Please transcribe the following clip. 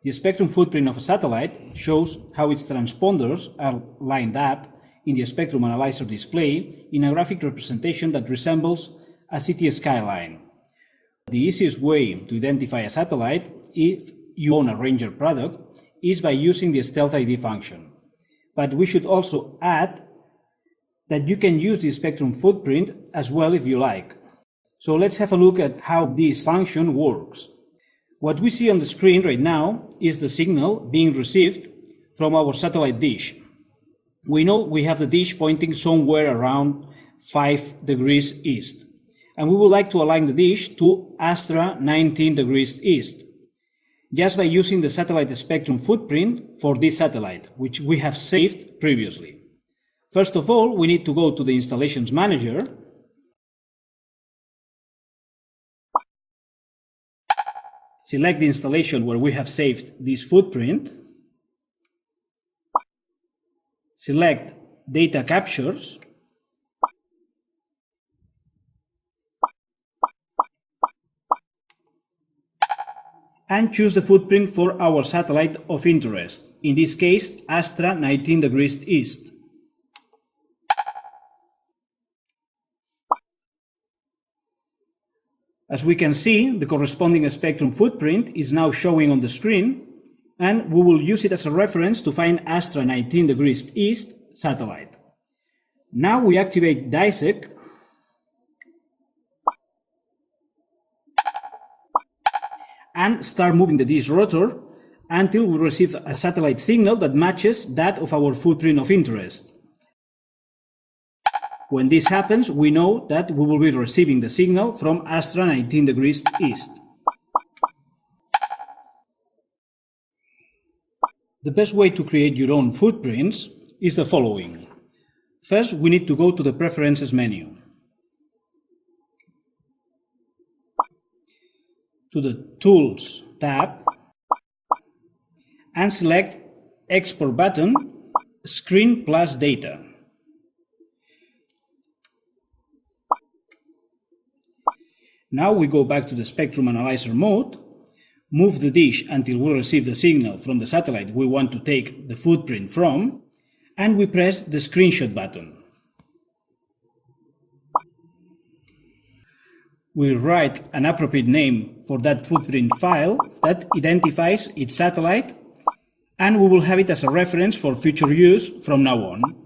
The spectrum footprint of a satellite shows how its transponders are lined up in the spectrum analyzer display in a graphic representation that resembles a city skyline. The easiest way to identify a satellite if you own a Ranger product is by using the Stealth ID function. But we should also add that you can use the spectrum footprint as well if you like. So let's have a look at how this function works. What we see on the screen right now is the signal being received from our satellite dish. We know we have the dish pointing somewhere around 5 degrees east, and we would like to align the dish to Astra 19 degrees east, just by using the satellite spectrum footprint for this satellite, which we have saved previously. First of all, we need to go to the Installations Manager, select the installation where we have saved this footprint, select Data Captures, and choose the footprint for our satellite of interest, in this case Astra 19 degrees east. As we can see, the corresponding spectrum footprint is now showing on the screen, and we will use it as a reference to find Astra 19 degrees east satellite. Now we activate DISEC and start moving the dish rotor until we receive a satellite signal that matches that of our footprint of interest. When this happens, we know that we will be receiving the signal from Astra 19 degrees east. The best way to create your own footprints is the following. First, we need to go to the Preferences menu, to the Tools tab, and select Export button, Screen plus Data. Now we go back to the Spectrum Analyzer mode, move the dish until we receive the signal from the satellite we want to take the footprint from, and we press the Screenshot button. We write an appropriate name for that footprint file that identifies its satellite, and we will have it as a reference for future use from now on.